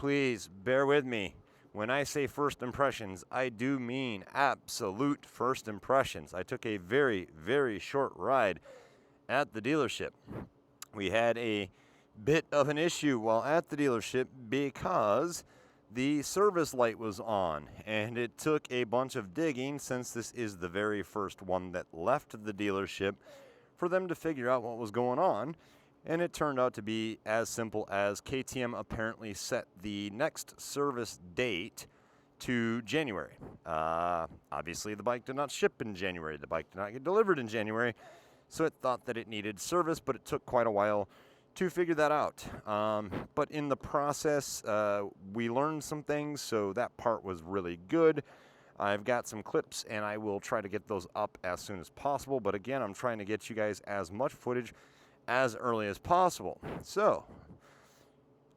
please bear with me. When I say first impressions, I do mean absolute first impressions. I took a very, very short ride at the dealership. We had a bit of an issue while at the dealership because the service light was on, and it took a bunch of digging, since this is the very first one that left the dealership, for them to figure out what was going on. And it turned out to be as simple as KTM apparently set the next service date to January. Obviously, the bike did not ship in January. The bike did not get delivered in January. So it thought that it needed service, but it took quite a while to figure that out. But in the process, we learned some things, so that part was really good. I've got some clips, and I will try to get those up as soon as possible. But again, I'm trying to get you guys as much footage as early as possible. So,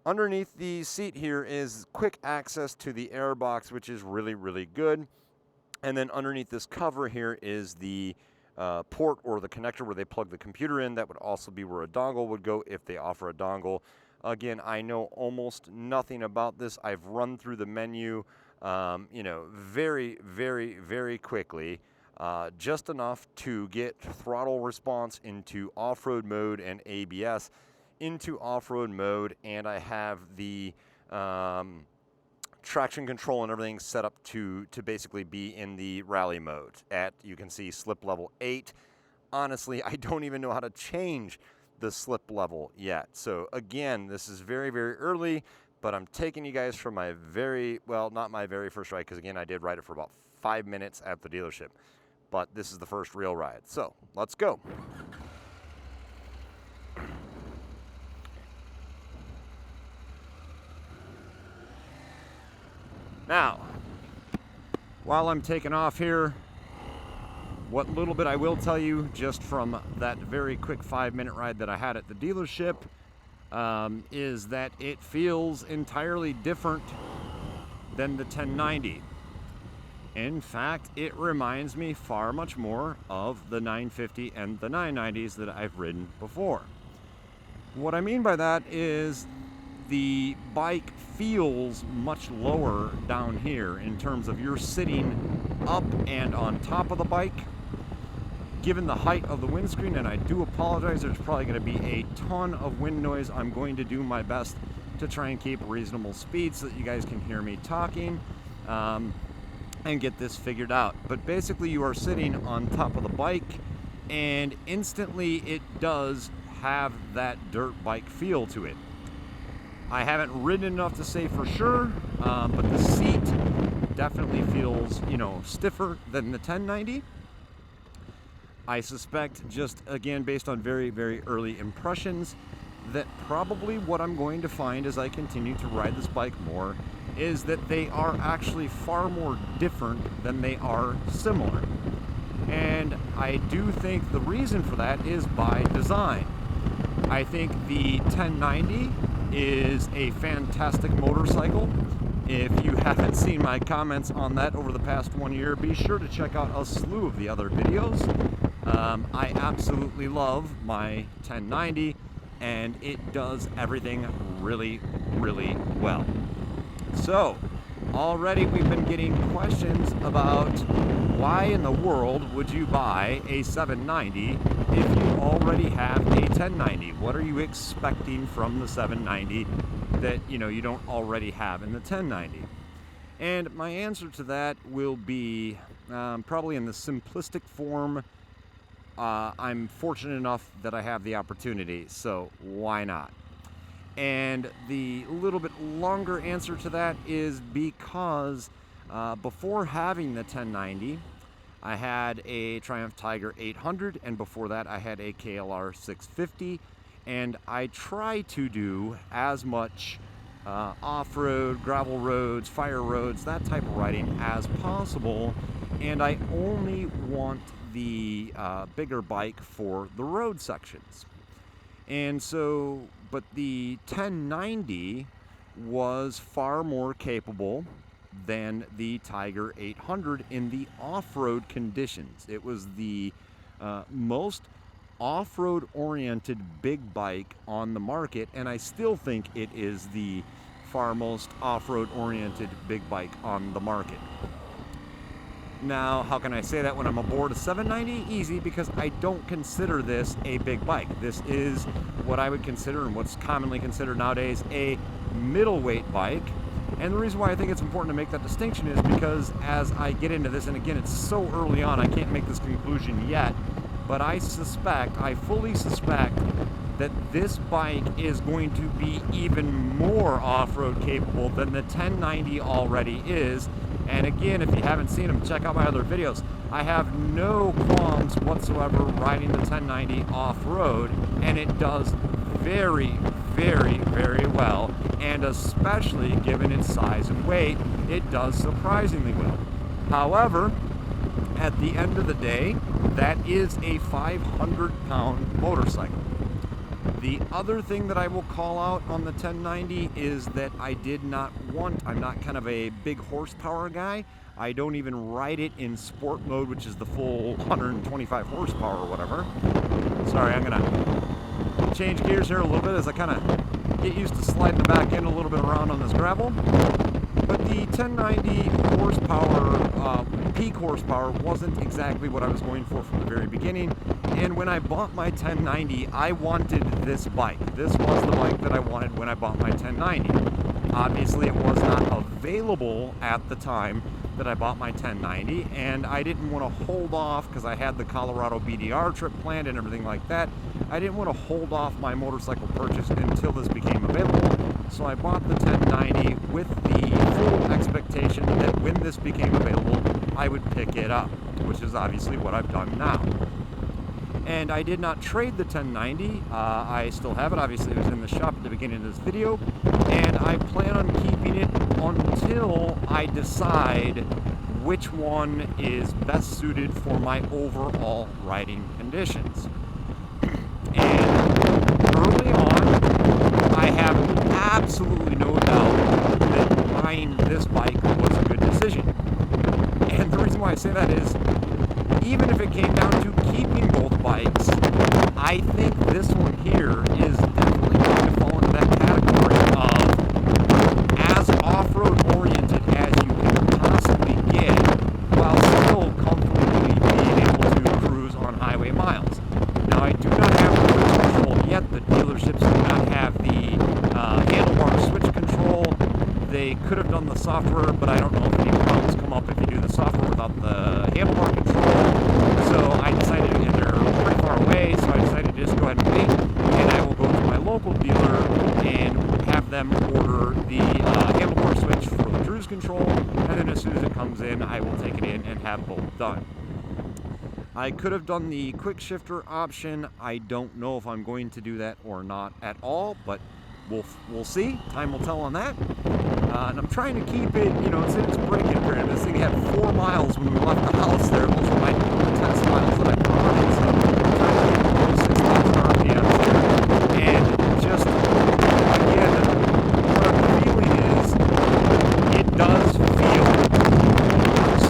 underneath the seat here is quick access to the air box, which is really, really good. And then underneath this cover here is the port or the connector where they plug the computer in. That would also be where a dongle would go if they offer a dongle. Again, I know almost nothing about this. I've run through the menu, very, very, very quickly. Just enough to get throttle response into off-road mode and ABS into off-road mode, and I have the traction control and everything set up to basically be in the rally mode at, you can see, slip level 8. Honestly, I don't even know how to change the slip level yet. So again, this is very, very early, but I'm taking you guys from my not my very first ride, because again, I did ride it for about 5 minutes at the dealership. But this is the first real ride. So, let's go. Now, while I'm taking off here, what little bit I will tell you just from that very quick 5-minute ride that I had at the dealership is that it feels entirely different than the 1090. In fact, it reminds me far much more of the 950 and the 990s that I've ridden before. What I mean by that is the bike feels much lower down here in terms of you're sitting up and on top of the bike. Given the height of the windscreen, and I do apologize, there's probably going to be a ton of wind noise. I'm going to do my best to try and keep reasonable speed so that you guys can hear me talking. And get this figured out. But basically, you are sitting on top of the bike, and instantly it does have that dirt bike feel to it. I haven't ridden enough to say for sure, but the seat definitely feels, stiffer than the 1090. I suspect, just again based on very, very early impressions, that probably what I'm going to find as I continue to ride this bike more is that they are actually far more different than they are similar. And I do think the reason for that is by design. I think the 1090 is a fantastic motorcycle. If you haven't seen my comments on that over the past 1 year, be sure to check out a slew of the other videos. I absolutely love my 1090, and it does everything really, really well. So, already we've been getting questions about why in the world would you buy a 790 if you already have a 1090? What are you expecting from the 790 that you don't already have in the 1090? And my answer to that will be probably in the simplistic form. I'm fortunate enough that I have the opportunity, so why not? And the little bit longer answer to that is because before having the 1090, I had a Triumph Tiger 800, and before that I had a KLR 650, and I try to do as much off-road, gravel roads, fire roads, that type of riding as possible, and I only want the bigger bike for the road sections. And so, but the 1090 was far more capable than the Tiger 800 in the off-road conditions. It was the most off-road oriented big bike on the market, and I still think it is the far most off-road oriented big bike on the market. Now, how can I say that when I'm aboard a 790? Easy, because I don't consider this a big bike. This is what I would consider, and what's commonly considered nowadays, a middleweight bike. And the reason why I think it's important to make that distinction is because as I get into this, and again, it's so early on, I can't make this conclusion yet, but I fully suspect that this bike is going to be even more off-road capable than the 1090 already is. And again, if you haven't seen them, check out my other videos. I have no qualms whatsoever riding the 1090 off-road, and it does very, very, very well. And especially given its size and weight, it does surprisingly well. However, at the end of the day, that is a 500-pound motorcycle. The other thing that I will call out on the 1090 is that I'm not kind of a big horsepower guy. I don't even ride it in sport mode, which is the full 125 horsepower or whatever. Sorry, I'm gonna change gears here a little bit as I kind of get used to sliding the back end a little bit around on this gravel. But the 1090 horsepower, peak horsepower, wasn't exactly what I was going for from the very beginning. And when I bought my 1090, I wanted this bike. This was the bike that I wanted when I bought my 1090. Obviously, it was not available at the time that I bought my 1090, and I didn't want to hold off because I had the Colorado BDR trip planned and everything like that. I didn't want to hold off my motorcycle purchase until this became available, so I bought the 1090 with the full expectation that when this became available, I would pick it up, which is obviously what I've done now. And I did not trade the 1090. I still have it. Obviously, it was in the shop at the beginning of this video. And I plan on keeping it until I decide which one is best suited for my overall riding conditions. And early on, I have absolutely no doubt that buying this bike was a good decision. And the reason why I say that is, even if it came down to keeping both bikes, I think this one here is definitely going to fall into that category of as off-road oriented as you can possibly get, while still comfortably being able to cruise on highway miles. Now, I do not have the switch control yet. The dealerships do not have the handlebar switch control. They could have done the software, but I don't know if any problems come up if you do the software without the handlebar control. So I decided, and they're pretty far away, so I decided to just go ahead and wait, and I will go to my local dealer and have them order the handlebar switch for the cruise control, and then as soon as it comes in, I will take it in and have both done. I could have done the quick shifter option. I don't know if I'm going to do that or not at all, but we'll see. Time will tell on that. And I'm trying to keep it, it's in its break-in period. This thing had 4 miles when we left the house there. Those were my test miles that I put on it. So I'm trying to keep it below 6,000 RPMs there. And just, again, what I'm feeling is it does feel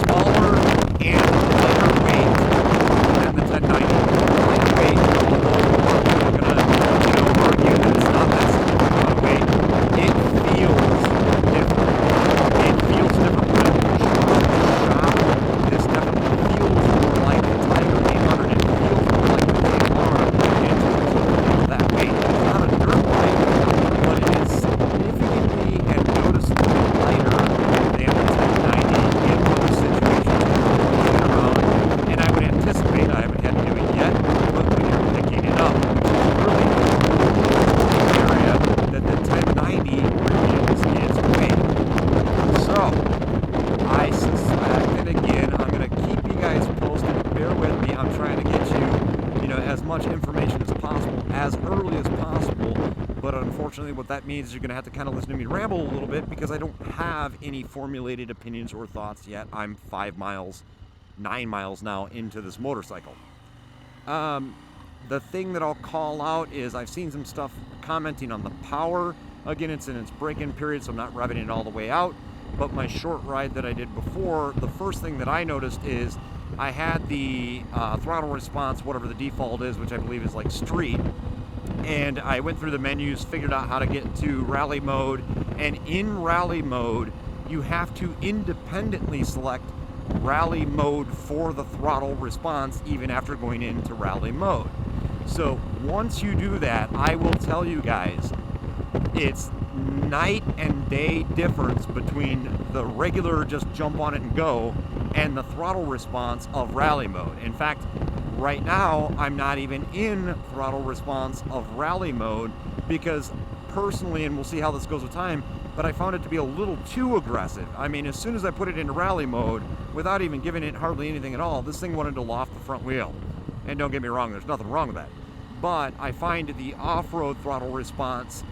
smaller and lighter weight than the 1090. Lighter weight, although I'm going to argue that it's not that similar weight. It feels different. It feels different when you shop. This definitely feels more like the Tiger 800. It feels more like the K-Bar in terms of that weight. It's not a dirt bike, but it is significantly and noticeably lighter than the 1090 in those situations when you're around. And I would anticipate, I haven't had to do it yet, but when you're picking it up, really area that the 1090 reveals its weight. So, I suspect, and again, I'm going to keep you guys posted. Bear with me. I'm trying to get you, as much information as possible, as early as possible. But unfortunately, what that means is you're going to have to kind of listen to me ramble a little bit because I don't have any formulated opinions or thoughts yet. I'm 9 miles now into this motorcycle. The thing that I'll call out is I've seen some stuff commenting on the power. Again, it's in its break-in period, so I'm not revving it all the way out. But my short ride that I did before, the first thing that I noticed is I had the throttle response, whatever the default is, which I believe is like street. And I went through the menus, figured out how to get to rally mode, And in rally mode, you have to independently select rally mode for the throttle response even after going into rally mode. So once you do that, I will tell you guys, it's night and day difference between the regular just jump on it and go and the throttle response of rally mode. In fact, right now I'm not even in throttle response of rally mode because personally, and we'll see how this goes with time, but I found it to be a little too aggressive. I mean, as soon as I put it into rally mode, without even giving it hardly anything at all, this thing wanted to loft the front wheel. And don't get me wrong, there's nothing wrong with that. But I find the off-road throttle response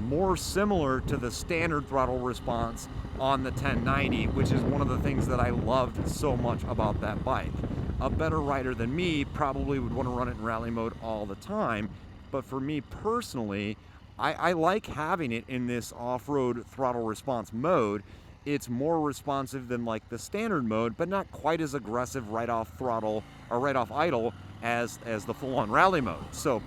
more similar to the standard throttle response on the 1090, which is one of the things that I loved so much about that bike. A better rider than me probably would want to run it in rally mode all the time, but for me personally, I like having it in this off-road throttle response mode. It's more responsive than like the standard mode, but not quite as aggressive right off throttle or right off idle as the full-on rally mode. So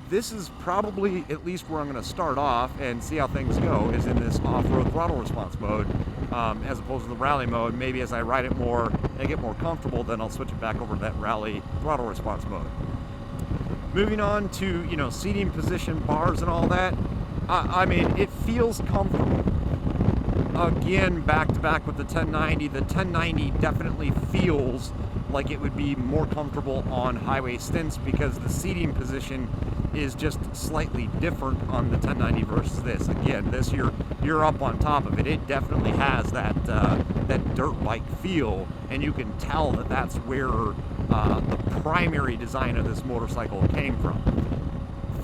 this is probably at least where I'm going to start off and see how things go, is in this off-road throttle response mode, as opposed to the rally mode. Maybe as I ride it more and get more comfortable, then I'll switch it back over to that rally throttle response mode. Moving on to, you know, seating position, bars and all that, I mean, it feels comfortable. Again, back to back with the 1090, the 1090 definitely feels like it would be more comfortable on highway stints because the seating position is just slightly different on the 1090 versus this. Again, this you're up on top of it. It definitely has that dirt bike feel, and you can tell that that's where the primary design of this motorcycle came from.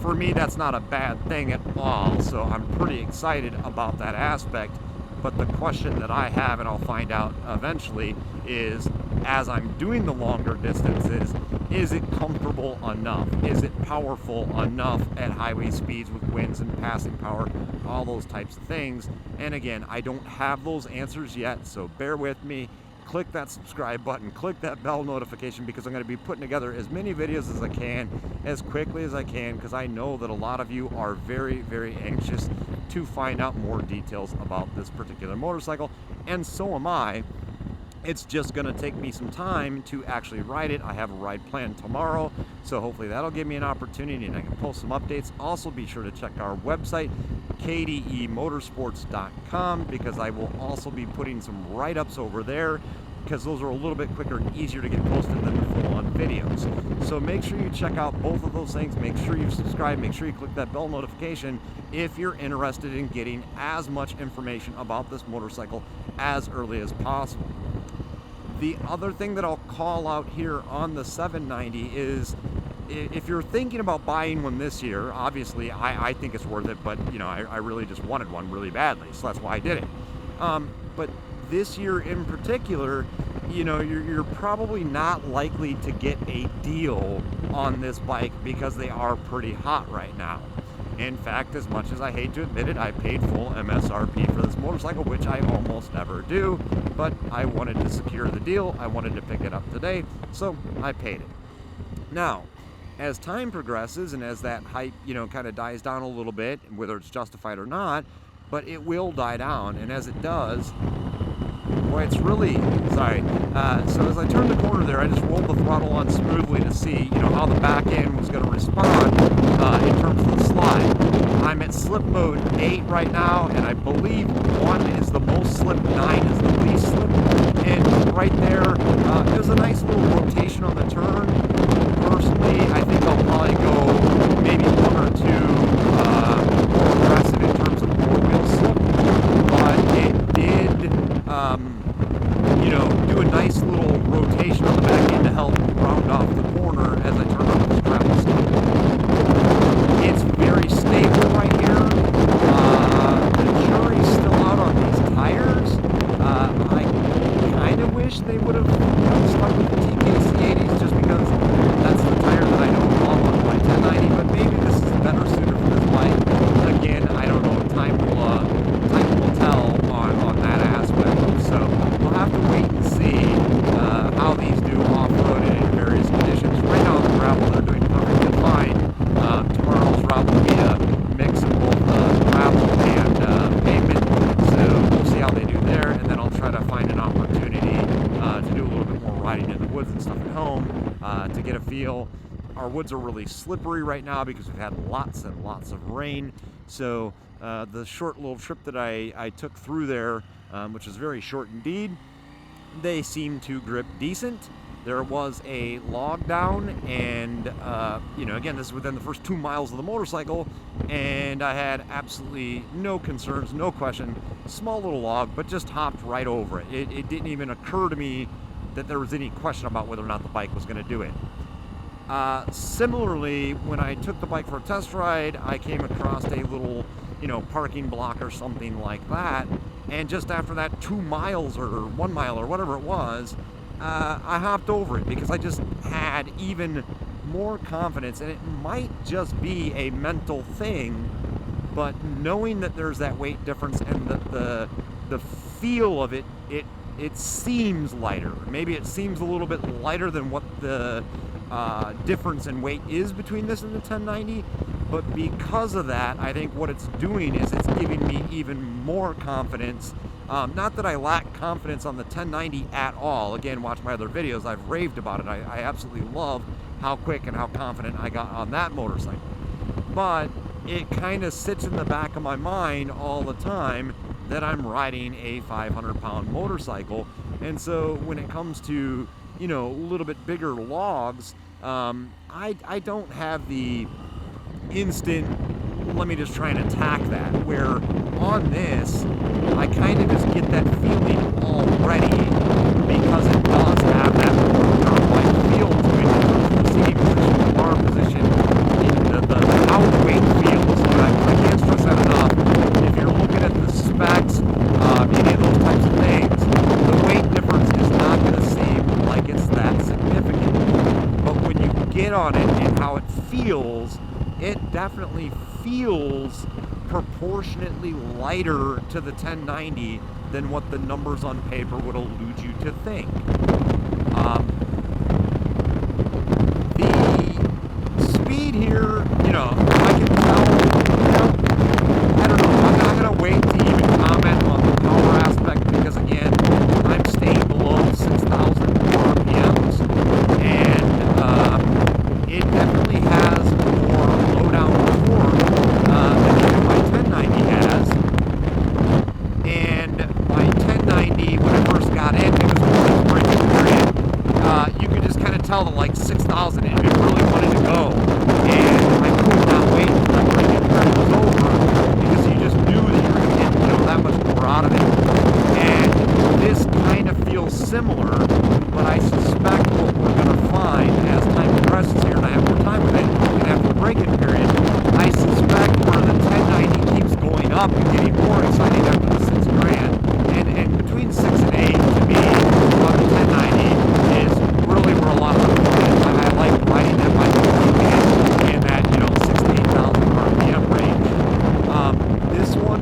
For me, that's not a bad thing at all, so I'm pretty excited about that aspect. But the question that I have, and I'll find out eventually, is as I'm doing the longer distances, is it comfortable enough? Is it powerful enough at highway speeds with winds and passing power, all those types of things? And again, I don't have those answers yet, so bear with me. Click that subscribe button, click that bell notification, because I'm going to be putting together as many videos as I can, as quickly as I can, because I know that a lot of you are very, very anxious to find out more details about this particular motorcycle, and so am I. It's just going to take me some time to actually ride it. I have a ride planned tomorrow, so hopefully that'll give me an opportunity and I can post some updates. Also, be sure to check our website, kdemotorsports.com, because I will also be putting some write-ups over there, because those are a little bit quicker and easier to get posted than the full-on videos. So make sure you check out both of those things. Make sure you subscribe. Make sure you click that bell notification if you're interested in getting as much information about this motorcycle as early as possible. The other thing that I'll call out here on the 790 is, if you're thinking about buying one this year, obviously I think it's worth it, but you know, I really just wanted one really badly, so that's why I did it. But this year in particular, you know, you're probably not likely to get a deal on this bike because they are pretty hot right now. In fact, as much as I hate to admit it, I paid full MSRP for this motorcycle, which I almost never do, but I wanted to secure the deal. I wanted to pick it up today, so I paid it. Now, as time progresses and as that hype, you know, kind of dies down a little bit, whether it's justified or not, but it will die down, and as it does, boy, it's really, sorry. So as I turned the corner there, I just rolled the throttle on smoothly to see, you know, how the back end was going to respond in terms of the slide. I'm at slip mode 8 right now, and I believe 1 is the most slip, 9 is the least slip. And right there, there's a nice little rotation on the turn. Personally, I think I'll probably go maybe 1 or 2 more aggressive in terms of four-wheel slip, but it did, you know, do a nice little rotation on the back end to help round off the corner as I turn off the gravel stop. It's very stable right here. The jury's still out on these tires. I kind of wish they would have stuck with the TKC 80s just because that's the tire that I don't love on my 1090, but maybe this is better suited for this bike. Again, I don't know. Time will tell on that aspect. So we'll have to wait and see how these do off-roaded in various conditions. feel. Our woods are really slippery right now because we've had lots and lots of rain. So the short little trip that I took through there, which is very short indeed, they seem to grip decent. There was a log down, and again, this is within the first 2 miles of the motorcycle, and I had absolutely no concerns, no question. Small little log, but just hopped right over it. It didn't even occur to me that there was any question about whether or not the bike was going to do it. Similarly, when I took the bike for a test ride, I came across a little, parking block or something like that, and just after that 2 miles or 1 mile or whatever it was, I hopped over it because I just had even more confidence, and it might just be a mental thing, but knowing that there's that weight difference and the feel of it seems lighter. Maybe it seems a little bit lighter than what the difference in weight is between this and the 1090, but because of that, I think what it's doing is it's giving me even more confidence. Not that I lack confidence on the 1090 at all. Again, watch my other videos. I've raved about it. I absolutely love how quick and how confident I got on that motorcycle. But it kind of sits in the back of my mind all the time that I'm riding a 500-pound motorcycle. And so when it comes to, a little bit bigger logs, I don't have the instant, let me just try and attack that, where on this, I kind of just get that feeling already because it does have that dirt-like feel to it in terms of the seating position, the bar position, how the weight feels. I can't stress that enough. If you're looking at the specs, any of those types of things, the weight difference is not going to seem like it's that significant. But when you get on it and how it feels, it definitely feels proportionately lighter to the 1090 than what the numbers on paper would allude you to think. The speed here, I can tell, I don't know, I'm not going to wait to even comment on the power aspect because, again, I'm staying below 6,000 RPMs, and it definitely has more low-down torque than even my 1090 has. And my 1090, when I first got in, it was a braking period. You could just kind of tell that like 6,000, it really wanted to go. And I could not wait until that braking period was over because you just knew that you were going to get, that much more out of it. And this kind of feels similar, but I suspect what we're going to find as time progresses here, and I have more time with it, and after the braking period, I suspect where the 1090 keeps going up and getting more exciting after the 6 grand, and between 6 and 8 to me on the 1090 is really where a lot of the fun is. I like riding that bike in that 6 to 8,000 RPM range. This one,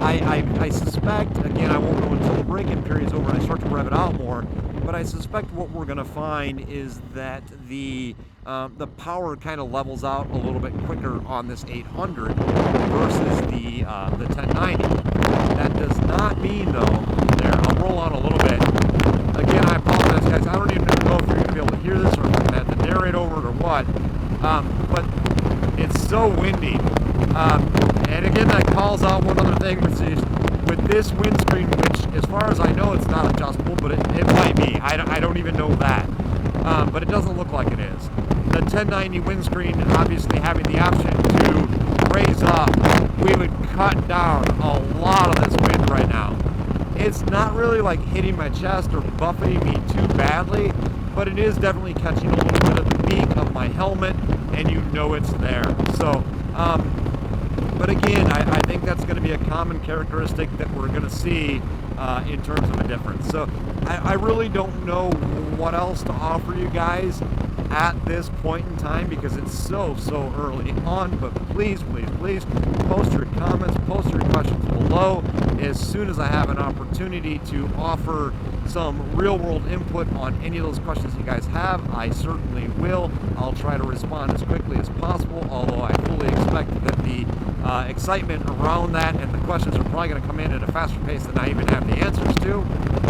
I suspect, again, I won't know until the braking period is over and I start to rev it out more, but I suspect what we're going to find is that the power kind of levels out a little bit quicker on this 800 versus the 1090. That does not mean, though, I'll roll on a little bit. Again, I apologize, guys. I don't even know if you're going to be able to hear this or if I'm going to have to narrate over it or what, but it's so windy. And again, that calls out one other thing, which is with this windscreen, which as far as I know, it's not adjustable, but it might be. I don't even know that. But it doesn't look like it is. The 1090 windscreen, obviously having the option to raise up, we would cut down a lot of this wind right now. It's not really like hitting my chest or buffeting me too badly, but it is definitely catching a little bit of the beak of my helmet, and it's there. So, but again, I think that's going to be a common characteristic that we're going to see in terms of a difference. So I really don't know what else to offer you guys at this point in time because it's so early on, but please post your comments, post your questions below. As soon as I have an opportunity to offer some real world input on any of those questions you guys have, I certainly will. I'll try to respond as quickly as possible, although I fully expect that the excitement around that and the questions are probably going to come in at a faster pace than I even have the answers to.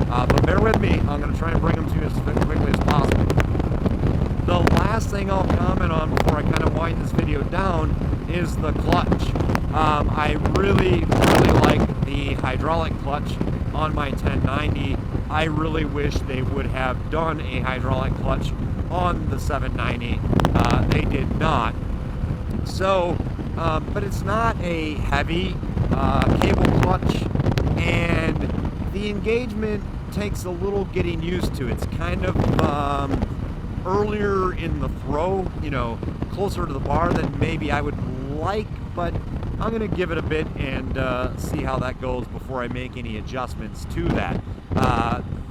But bear with me, I'm going to try and bring them to you as quickly as possible. The last thing I'll comment on before I kind of wind this video down is the clutch. I really like the hydraulic clutch on my 1090. I really wish they would have done a hydraulic clutch on the 790. They did not. So, but it's not a heavy cable clutch, and the engagement takes a little getting used to. It's kind of earlier in the throw, you know, closer to the bar than maybe I would like, but I'm going to give it a bit and see how that goes before I make any adjustments to that.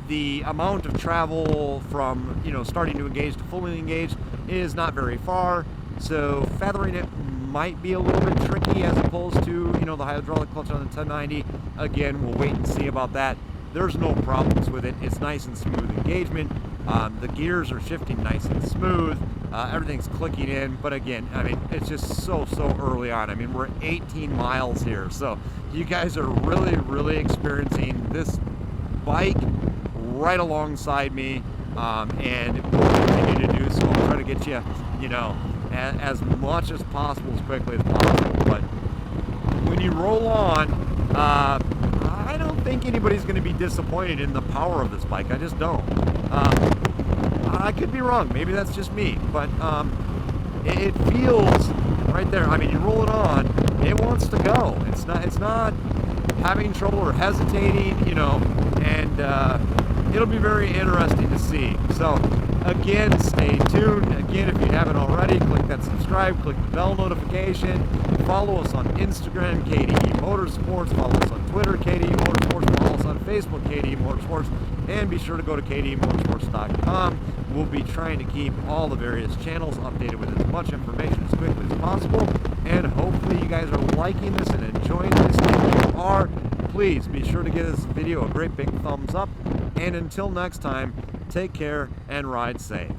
The amount of travel from, you know, starting to engage to fully engaged is not very far, so feathering it might be a little bit tricky as opposed to, you know, the hydraulic clutch on the 1090. Again, we'll wait and see about that. There's no problems with it. It's nice and smooth engagement. The gears are shifting nice and smooth. Everything's clicking in, but again, I mean, it's just so early on. I mean, we're 18 miles here, so you guys are really experiencing this bike right alongside me, and we'll continue to do so. I'll try to get you, you know, as much as possible, as quickly as possible. But when you roll on, I don't think anybody's going to be disappointed in the power of this bike. I just don't. I could be wrong. Maybe that's just me, but it feels right there. I mean, you roll it on, it wants to go. It's not having trouble or hesitating, you know, and it'll be very interesting to see. So again, stay tuned. Again, if you haven't already, click that subscribe, click the bell notification, follow us on Instagram, KTE Motorsports, follow us on Twitter, KTE Motorsports, follow us on Facebook, KTE Motorsports, and be sure to go to KTEmotorsports.com. We'll be trying to keep all the various channels updated with as much information as quickly as possible, and hopefully you guys are liking this and enjoying this. If you are, please be sure to give this video a great big thumbs up, and until next time, take care and ride safe.